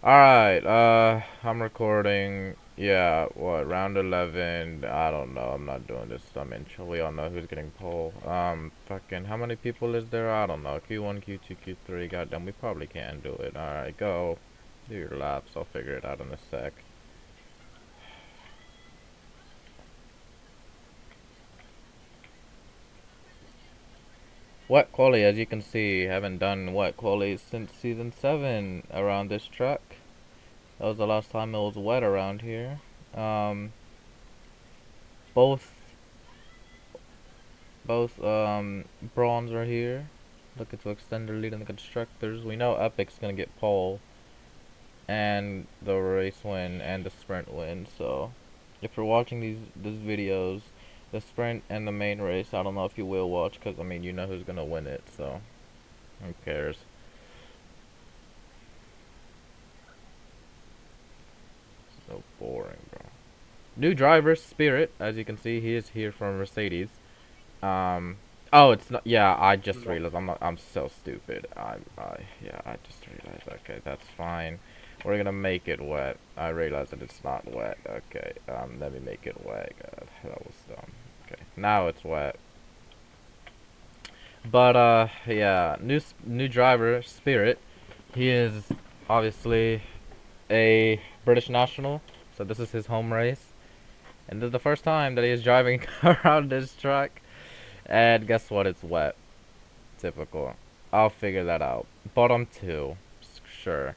Alright, I'm recording, yeah, what, round 11, I don't know, I'm not doing this dumb intro, we all know who's getting pole. Fucking, how many people is there? I don't know, Q1, Q2, Q3, goddamn, we probably can't do it. Alright, go, do your laps, I'll figure it out in a sec. Wet quali, as you can see, haven't done wet quali since season 7 around this track. That was the last time it was wet around here. Um, both bronze are here. Looking to extend their lead in the constructors. We know Epic's gonna get pole and the race win and the sprint win. So if you're watching these videos, the sprint and the main race, I don't know if you will watch, because I mean you know who's gonna win it. So who cares? So boring, bro. New driver Spirit, as you can see, he is here from Mercedes. Um, oh, it's not. Yeah, I just No. realized. I'm so stupid. Yeah, I just realized. Okay, that's fine. We're gonna make it wet. I realized that it's not wet. Okay, let me make it wet. God, that was dumb. Okay, now it's wet. But yeah, new driver Spirit. He is obviously a British national, so this is his home race, and this is the first time that he is driving around this track. And guess what? It's wet. Typical. I'll figure that out. Bottom two. Sure.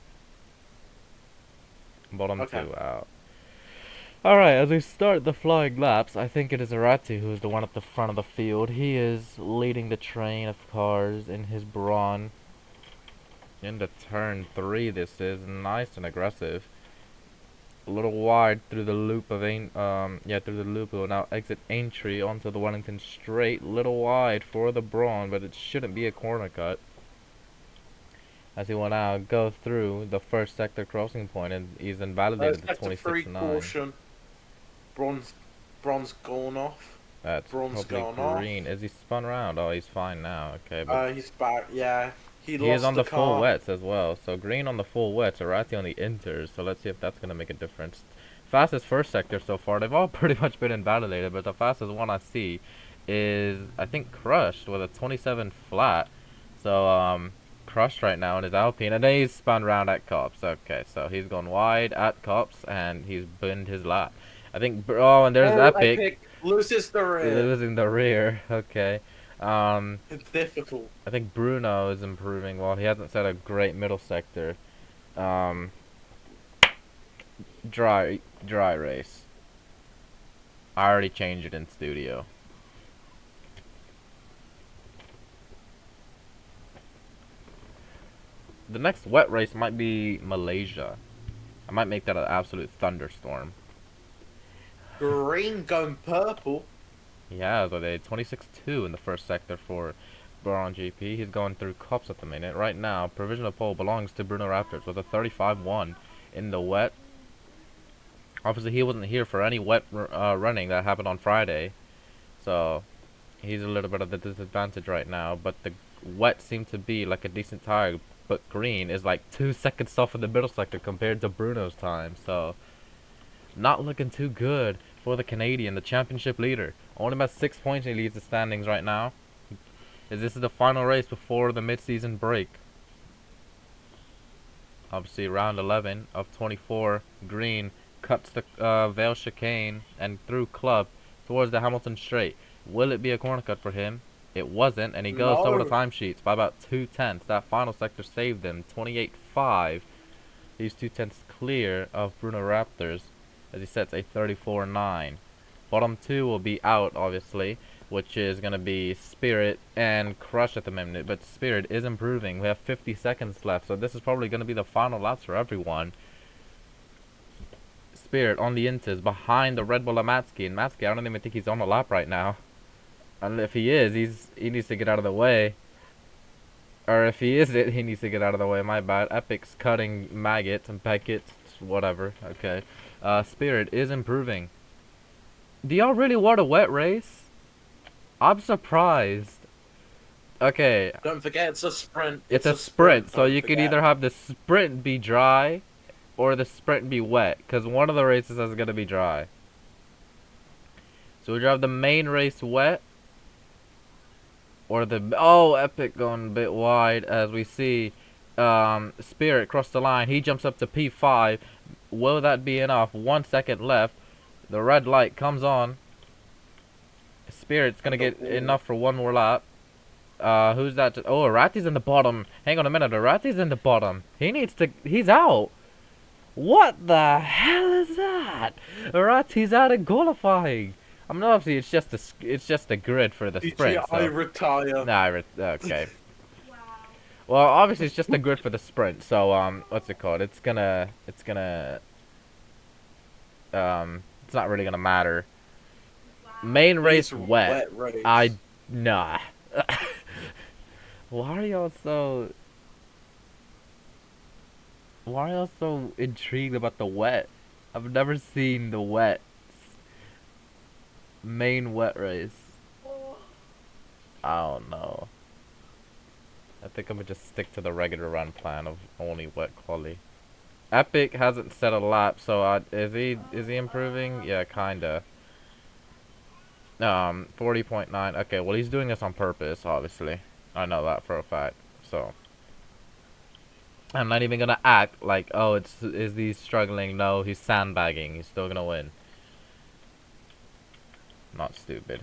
Bottom Okay. two out. Alright, as we start the flying laps, I think it is Arati who is the one at the front of the field. He is leading the train of cars in his Brawn. Into turn 3, this is nice and aggressive. A little wide through the loop of through the loop. Will now exit Aintree onto the Wellington straight. Little wide for the Brawn, but it shouldn't be a corner cut, as he will now go through the first sector crossing point, and he's invalidated the Sector 3 26.9. caution. Bronze, bronze gone off. That's Bronze hopefully gone green. off. Is he spun around? Oh, he's fine now. Okay, but He's back. Yeah, he he is lost on the the full car. wets as well. So green on the full wets, Arati on the inters. So let's see if that's gonna make a difference. Fastest first sector so far. They've all pretty much been invalidated, but the fastest one I see is, I think, Crushed with a 27 flat. So Crushed right now in his Alpine, and then he's spun round at Cops. Okay, so he's gone wide at Cops and he's binned his lap. I think. Oh, and there's Oh, Epic Epic loses the rear. losing the rear. Okay. It's difficult. I think Bruno is improving. Well, he hasn't set a great middle sector. Um, dry race. I already changed it in studio. The next wet race might be Malaysia. I might make that an absolute thunderstorm. Green going purple. Yeah, so they 26-2 in the first sector for Braun GP. He's going through cups at the minute. Right now, provisional pole belongs to Bruno Raptors with a 35-1 in the wet. Obviously, he wasn't here for any wet running that happened on Friday, so he's a little bit at a disadvantage right now. But the wet seemed to be like a decent tire, but green is like 2 seconds off in the middle sector compared to Bruno's time. So not looking too good for the Canadian, the championship leader. Only about 6 points he leads the standings right now. As this is the final race before the mid-season break. Obviously, round 11 of 24, green cuts the Vale chicane and through club towards the Hamilton straight. Will it be a corner cut for him? It wasn't, and he goes over the No. timesheets by about 2 tenths. That final sector saved him, 28.5. These 2 tenths clear of Bruno Raptors as he sets a 34.9. Bottom two will be out, obviously, which is going to be Spirit and Crush at the minute. But Spirit is improving. We have 50 seconds left, so this is probably going to be the final laps for everyone. Spirit on the inters behind the Red Bull of Matsky. And Matsky, I don't even think he's on the lap right now. And if he is, he needs to get out of the way. Or if he isn't, he needs to get out of the way. My bad. Epic's cutting maggots and packets, whatever. Okay. Spirit is improving. Do y'all really want a wet race? I'm surprised. Okay, Don't forget, it's a sprint. it's It's a a sprint, sprint. so Don't you could forget. either have the sprint be dry or the sprint be wet, because one of the races is going to be dry. So we drive the main race wet, or the... Oh, Epic going a bit wide, as we see Spirit cross the line. He jumps up to P5. Will that be enough? 1 second left. The red light comes on. Spirit's going to get enough for one more lap. Who's that? Oh, Arati's in the bottom. Hang on a minute. Arati's in the bottom. He needs to... He's out. What the hell is that? Arati's out of qualifying. I mean, obviously, it's just a grid for the sprint. I So. retire. Nah, okay. Well, obviously, it's just a grid for the sprint. So, what's it called? It's not really gonna matter. Main race wet. Race. Nah. Why are y'all so intrigued about the wet? I've never seen the wet. Main wet race. I don't know. I think I'm gonna just stick to the regular run plan of only wet quali. Epic hasn't set a lap, so is he improving? Yeah, kinda. 40.9. Okay, well he's doing this on purpose, obviously. I know that for a fact. So I'm not even gonna act like, oh, is he struggling? No, he's sandbagging. He's still gonna win. Not stupid.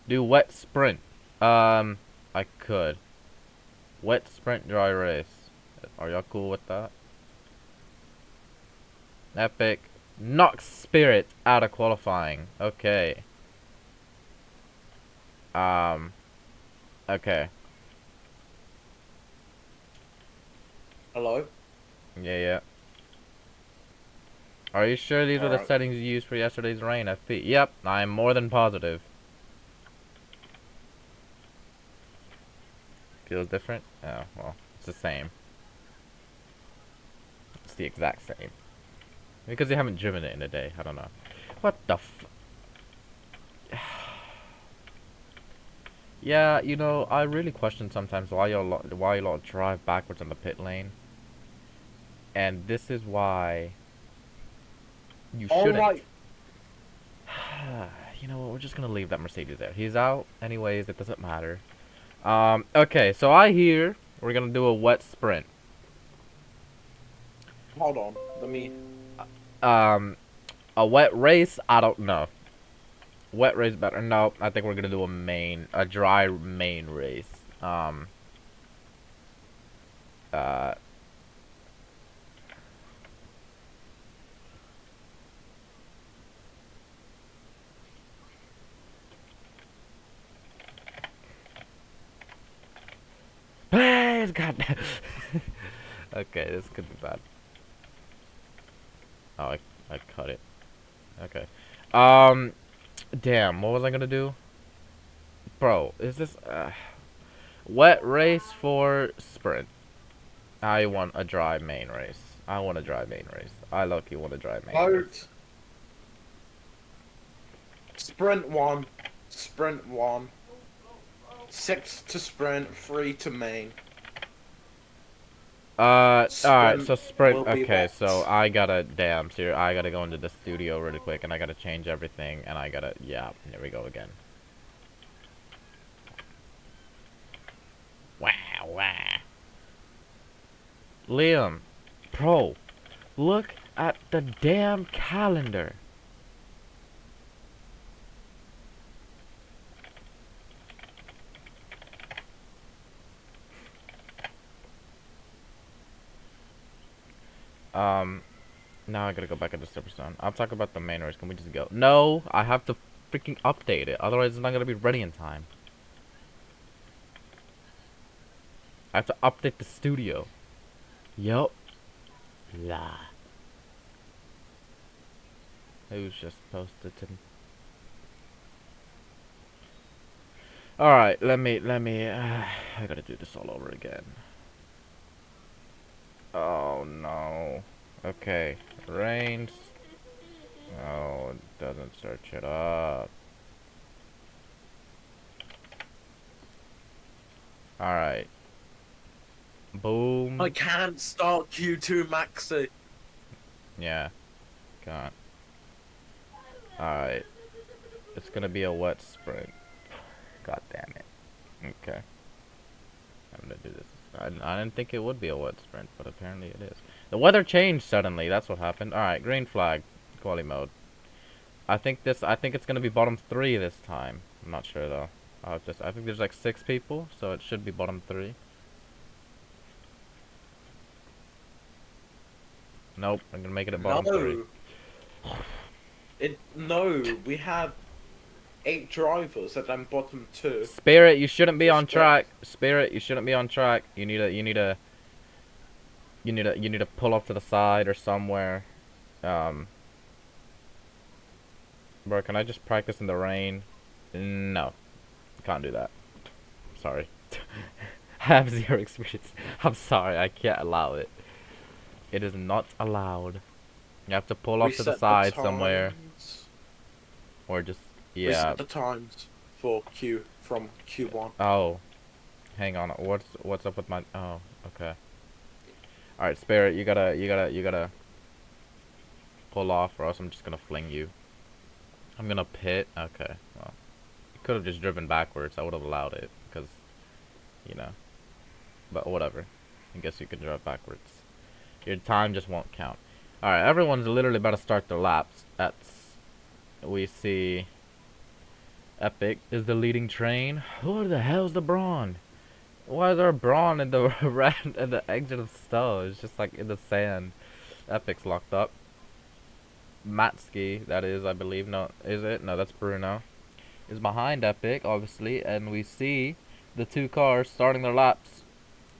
Do wet sprint. I could. Wet sprint dry race. Are y'all cool with that? Epic knocks Spirit out of qualifying. Okay. Okay. Hello? Yeah. Are you sure these were the settings you used for yesterday's rain FP? Yep, I am more than positive. Feels different? Oh, well, it's the same. It's the exact same. Because they haven't driven it in a day. I don't know. What the f... Yeah, you know, I really question sometimes why y'all drive backwards in the pit lane. And this is why you shouldn't. You know what, we're just gonna leave that Mercedes there. He's out anyways, it doesn't matter. Okay, so I hear we're gonna do a wet sprint. Hold on, let me... A wet race? I don't know. Wet race better. No, I think we're gonna do a dry main race. Please, God. Okay, this could be bad. Oh, I cut it. Okay. Damn, what was I gonna do? Bro, is this wet race for sprint? I want a dry main race. I want a dry main race. I low-key want a dry main race. Sprint 1. Sprint 1. 6 to sprint, 3 to main. Alright, so sprint, okay, so I gotta go into the studio really quick, and I gotta change everything, and yeah, here we go again. Wow. Liam, bro, look at the damn calendar. Now I gotta go back into Silverstone. I'll talk about the main race. Can we just go? No, I have to freaking update it. Otherwise, it's not gonna be ready in time. I have to update the studio. Yup. La. Who's just posted to me? Alright, let me, I gotta do this all over again. Oh no. Okay, rains. Oh, it doesn't search it up. Alright. Boom. I can't start Q2 Maxi. Yeah, can't. Alright. It's gonna be a wet sprint. God damn it. Okay. I'm gonna do this. I didn't think it would be a wet sprint, but apparently it is. The weather changed suddenly. That's what happened. Alright, green flag. Quality mode. I think it's gonna be bottom 3 this time. I'm not sure though. I think there's like 6 people, so it should be bottom 3. Nope, I'm gonna make it at bottom 3. No, we had 8 drivers at then bottom 2. Spirit, you shouldn't be on Respect. track. Spirit, you shouldn't be on track. You need to pull off to the side or somewhere. Um, bro, can I just practice in the rain? No, can't do that. Sorry. I have 0 experience. I'm sorry, I can't allow it. It is not allowed. You have to pull off to the Reset side somewhere, times. or just yeah. Reset the times for Q from Q1. Oh, hang on. What's up with my? Oh, okay. All right, Spirit, you gotta pull off, or else I'm just gonna fling you. I'm gonna pit. Okay. Well, you could have just driven backwards. I would have allowed it, because, you know. But whatever. I guess you can drive backwards. Your time just won't count. All right, everyone's literally about to start their laps. We see Epic is the leading train. Who the hell's the Brawn? Why is there a Brawn in the red and the exit of Stowe? It's just like in the sand. Epic's locked up. Matski, that is, I believe. No, is it? No, that's Bruno. Is behind Epic, obviously, and we see the 2 cars starting their laps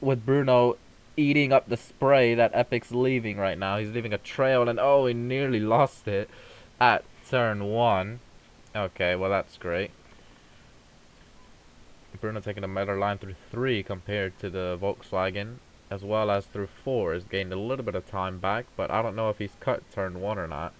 with Bruno eating up the spray that Epic's leaving right now. He's leaving a trail, and oh, he nearly lost it at turn 1. Okay, well, that's great. Bruno taking a better line through 3 compared to the Volkswagen, as well as through 4. Has gained a little bit of time back, but I don't know if he's cut turn 1 or not.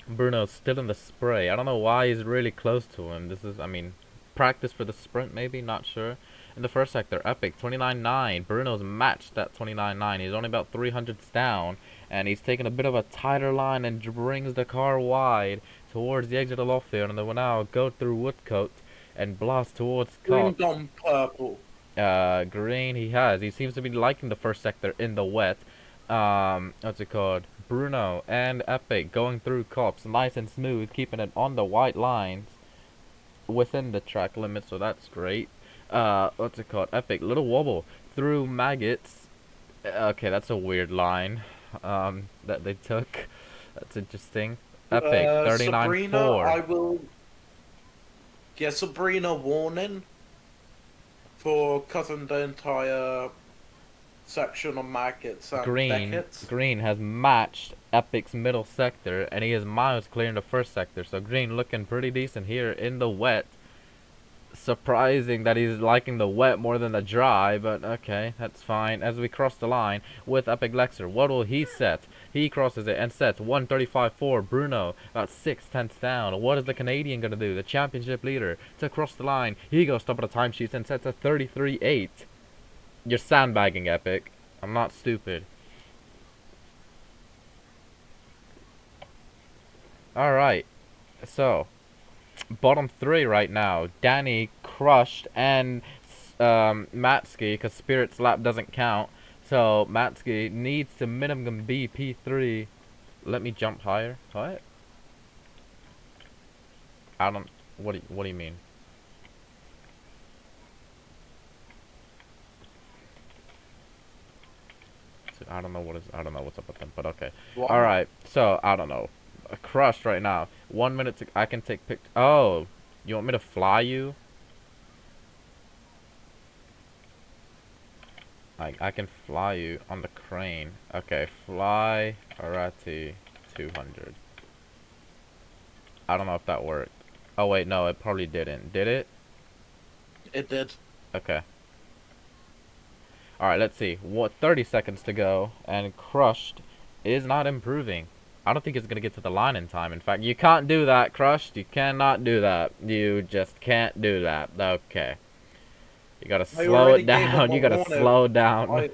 Bruno's still in the spray. I don't know why he's really close to him. This is, I mean, practice for the sprint maybe, not sure. In the first sector, Epic 29.9. Bruno's matched that 29.9. He's only about 300s down, and he's taking a bit of a tighter line and brings the car wide towards the exit of Lawfield, and they will now go through Woodcote and blast towards Green Cox. gone purple. Green he seems to be liking the first sector in the wet. What's it called? Bruno and Epic going through Cops nice and smooth, keeping it on the white lines within the track limit, so that's great. What's it called? Epic, little wobble through Maggots. Okay, that's a weird line that they took. That's interesting. Epic, Sabrina, 39.4. I will get Sabrina warning for cutting the entire section on maggots and Beckett's. Green has matched Epic's middle sector, and he is miles clearing the first sector. So Green looking pretty decent here in the wet. Surprising that he's liking the wet more than the dry, but okay, that's fine. As we cross the line with Epic Lexer, what will he set? He crosses it and sets 135.4. Bruno about 6/10 down. What is the Canadian gonna do? The championship leader to cross the line. He goes top of the timesheets and sets a 33.8. You're sandbagging, Epic. I'm not stupid. Alright. So, bottom 3 right now. Danny crushed and Matski, because Spirit's lap doesn't count. So, Matski needs to minimum be P3. Let me jump higher. What? I don't... What do you mean? I don't know what's up with them, but okay. All right, so I don't know. Crushed right now. 1 minute to, I can take pic. Oh, you want me to fly you? I can fly you on the crane. Okay, fly Arati 200. I don't know if that worked. Oh wait, no, it probably didn't. Did it? It did. Okay. Alright, let's see. What 30 seconds to go, and Crushed is not improving. I don't think it's going to get to the line in time. In fact, you can't do that, Crushed. You cannot do that. You just can't do that. Okay. You gotta I slow already it gave him down. a You gotta warning. slow down. I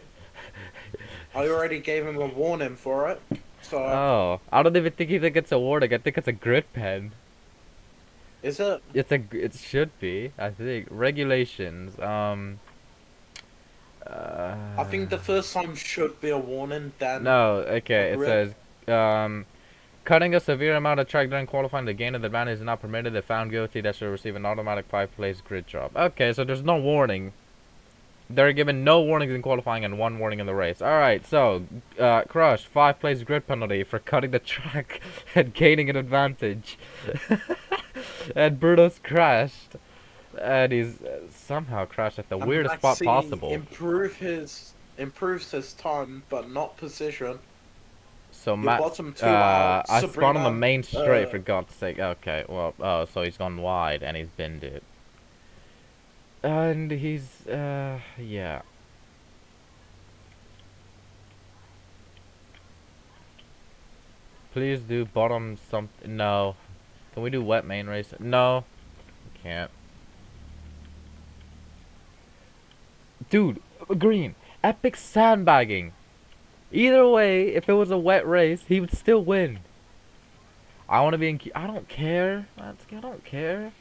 I already gave him a warning for it. So Oh, I don't even think it's a warning. I think it's a grid pen. is it? It should be. I think regulations. I think the first time should be a warning, then No. a Okay. It grid. says cutting a severe amount of track during qualifying, the gain of the advantage is not permitted. If found guilty, that should receive an automatic 5 place grid drop. Okay, so there's no warning. They're given no warnings in qualifying and 1 warning in the race. Alright, so, Crush, 5 place grid penalty for cutting the track and gaining an advantage. And Bruno's crashed. And he's somehow crashed at the And weirdest spot Maxi possible. improves his time, but not position. So Your Matt's, bottom two out, I spawned on the Sabrina. main straight for God's sake. Okay, well, oh, so he's gone wide and he's binned it. And he's, yeah. Please do bottom something. No. Can we do wet main race? No. Can't. Dude, green. Epic sandbagging. Either way, if it was a wet race, he would still win. I want to be in. I don't care. I don't care.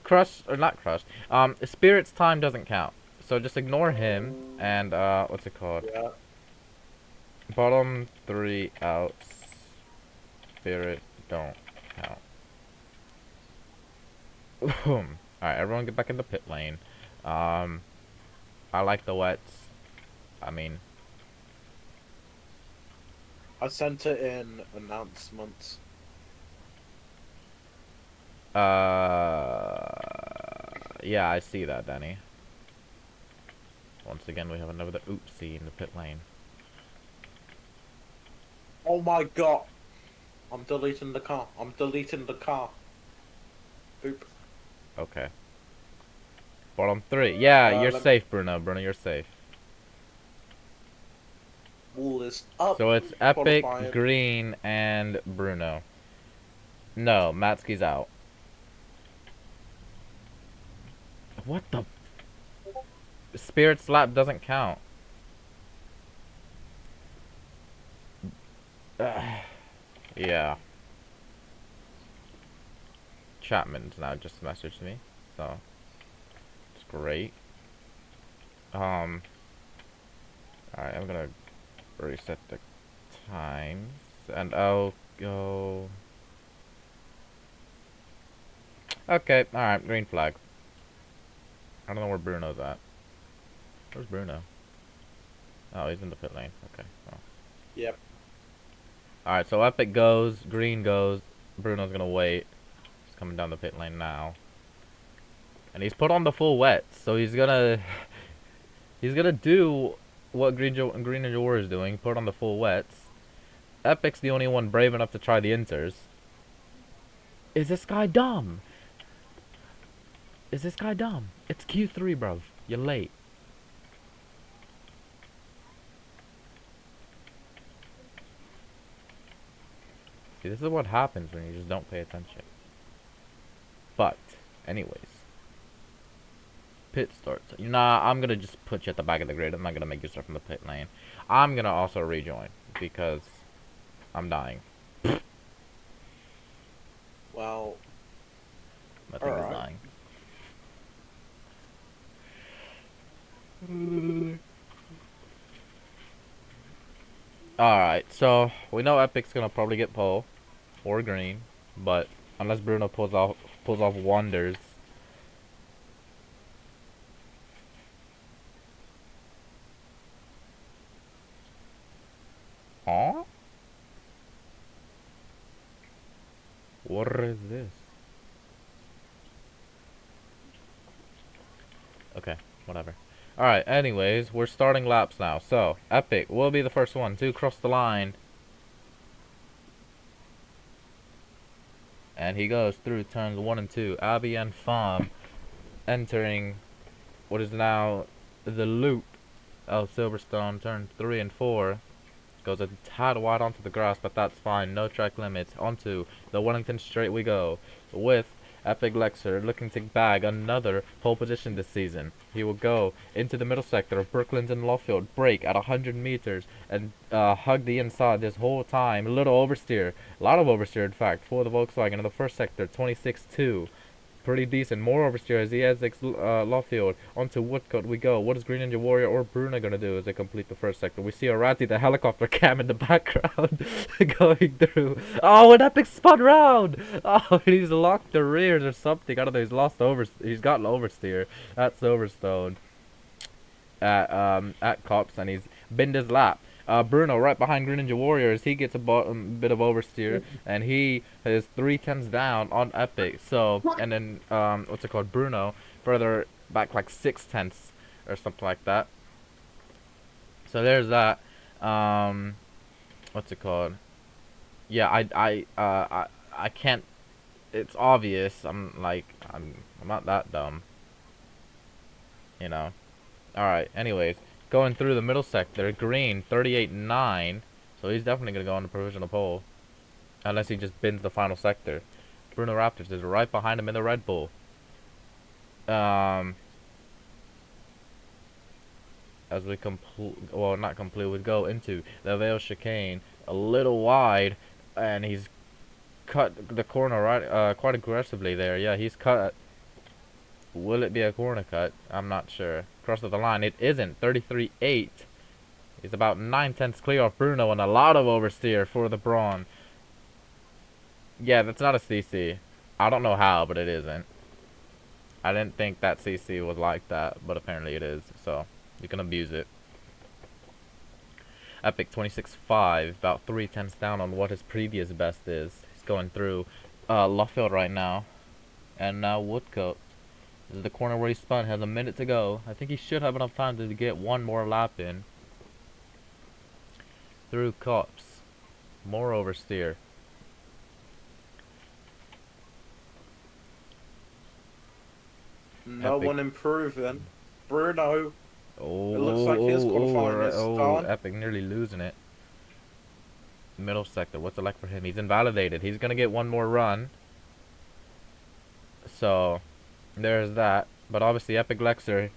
Crush or not crushed. Spirit's time doesn't count. So just ignore him and what's it called? Yeah. Bottom 3 out. Spirit don't count. Alright, everyone get back in the pit lane. I like the wets. I mean, I sent it in announcements. yeah, I see that, Danny. Once again, we have another oopsie in the pit lane. Oh my god. I'm deleting the car. I'm deleting the car. Oop. Okay. Bottom 3. Yeah, you're Let me... safe, Bruno. Bruno, you're safe. Wall is up. So it's Epic, Qualifying. Green, and Bruno. No, Matsuki's out. What the? Spirit slap doesn't count. Yeah. Chapman's now just messaged me, so it's great. Alright, I'm gonna reset the times, and I'll go. Okay, alright, green flag. I don't know where Bruno's at. Where's Bruno? Oh, he's in the pit lane. Okay. Well. Yep. Alright, so Epic goes, green goes, Bruno's gonna wait. He's coming down the pit lane now. And he's put on the full wet, so he's gonna he's gonna do what Green Ninja War is doing, put on the full wets. Epic's the only one brave enough to try the inters. Is this guy dumb? Is this guy dumb? It's Q3, bruv. You're late. See, this is what happens when you just don't pay attention. But, anyways. Pit starts. Nah, I'm gonna just put you at the back of the grid. I'm not gonna make you start from the pit lane. I'm gonna also rejoin because I'm dying. Well. I think is dying. Alright, so we know Epic's gonna probably get pole or green, but unless Bruno pulls off wonders. Huh? What is this? Okay, whatever. Alright, anyways, we're starting laps now. So, Epic will be the first one to cross the line. And he goes through turns 1 and 2. Abby and Farm entering what is now the loop of Silverstone, turns 3 and 4. Goes a tad wide onto the grass, but that's fine. No track limits. Onto the Wellington straight we go with Epic Lexer looking to bag another pole position this season. He will go into the middle sector of Brooklands and Lawfield, brake at 100 meters, and hug the inside this whole time. A little oversteer, a lot of oversteer in fact, for the Volkswagen in the first sector, 26.2. Pretty decent. More oversteer as he exits Lawfield. Onto Woodcote we go. What is Green Ninja Warrior or Bruno going to do as they complete the first sector? We see Arati, the helicopter cam in the background, going through. Oh, an epic spun round! Oh, he's locked the rears or something. I don't know. He's got oversteer at Silverstone. At Cops, and he's binned his lap. Bruno right behind Green Ninja Warriors. He gets a bit of oversteer, and he is 3/10 down on Epic. So, and then what's it called? Bruno further back like 6/10 or something like that. So there's that. What's it called? Yeah, I can't. It's obvious. I'm not that dumb. You know. Alright, anyways, going through the middle sector, Green, 38.9, so he's definitely going to go on the provisional pole, unless he just bins the final sector. Bruno Raptors is right behind him in the Red Bull. As we we go into the Vale chicane, a little wide, and he's cut the corner right, quite aggressively there. Yeah, he's cut. Will it be a corner cut? I'm not sure. Cross of the line. It isn't. 33.8. He's about 9/10 clear off Bruno and a lot of oversteer for the Brawn. Yeah, that's not a CC. I don't know how, but it isn't. I didn't think that CC was like that, but apparently it is. So, you can abuse it. Epic 26.5. About 3/10 down on what his previous best is. He's going through Lawfield right now. And now Woodcote. This is the corner where he spun. Has a minute to go. I think he should have enough time to get one more lap in. Through Cops. More oversteer. No Epic. one improved then. Bruno. Oh, It looks like his qualifying is done. Epic nearly losing it. Middle sector. What's it like for him? He's invalidated. He's going to get one more run. So, there's that. But obviously, Epic Lexer,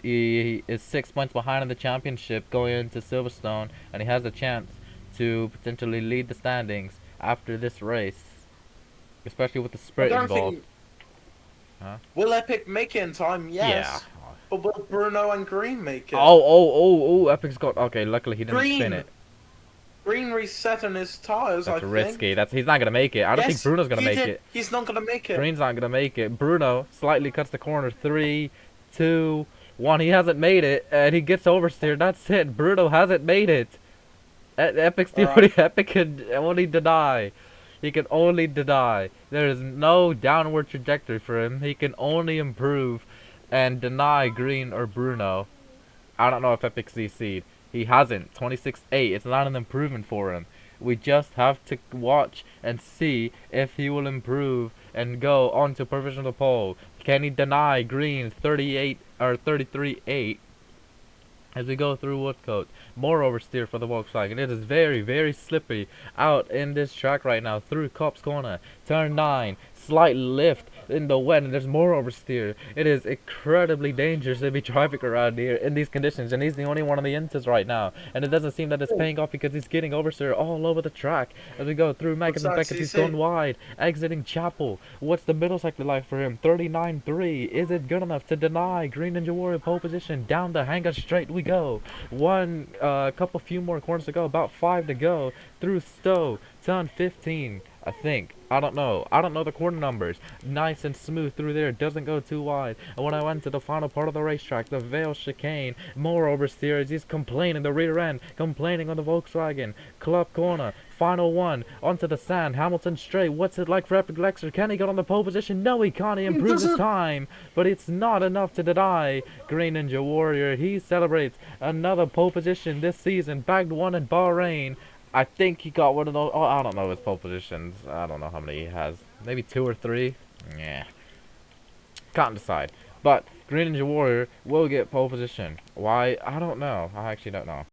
he is 6 points behind in the championship going into Silverstone, and he has a chance to potentially lead the standings after this race, especially with the sprint involved. Huh? Will Epic make it in time? Yes. Yeah. But will Bruno and Green make it? Oh, Epic's got... Okay, luckily he didn't spin it. Green resetting his tires, That's I risky. think. He's not going to make it. I don't think Bruno's going to make it. He's not going to make it. Green's not going to make it. Bruno slightly cuts the corner. 3, 2, 1. He hasn't made it, and he gets oversteered. That's it. Bruno hasn't made it. Epic's the only... Epic can only deny. He can only deny. There is no downward trajectory for him. He can only improve and deny Green or Bruno. I don't know if Epic's CC'd. He hasn't. 26.8. It's not an improvement for him. We just have to watch and see if he will improve and go on to provisional pole. Can he deny Green 38 or 33.8? As we go through Woodcote, more oversteer for the Volkswagen. It is very, very slippery out in this track right now through Cops Corner. Turn 9, slight lift in the wet, and there's more oversteer. It is incredibly dangerous to be driving around here in these conditions, and he's the only one on the Intas right now. And it doesn't seem that it's paying off because he's getting oversteer all over the track. As we go through Megan and Beckett, he's going wide, exiting Chapel. What's the middle sector like for him? 39.3. Is it good enough to deny Green Ninja Warrior pole position? Down the hangar straight we go. Few more corners to go. About 5 to go. Through Stowe. Turn 15. I think. I don't know the corner numbers. Nice and smooth through there. Doesn't go too wide. And when I went to the final part of the racetrack, the Vale chicane, more oversteers. He's complaining the rear end. Complaining on the Volkswagen. Club corner. Final one. Onto the sand. Hamilton straight. What's it like for Epic Lexer? Can he get on the pole position? No, he can't. He improves his time. But it's not enough to deny Green Ninja Warrior. He celebrates another pole position this season. Bagged one in Bahrain. I think he got one of those. Oh, I don't know his pole positions. I don't know how many he has. Maybe 2 or 3. Yeah. Can't decide. But Green Ninja Warrior will get pole position. Why? I don't know. I actually don't know.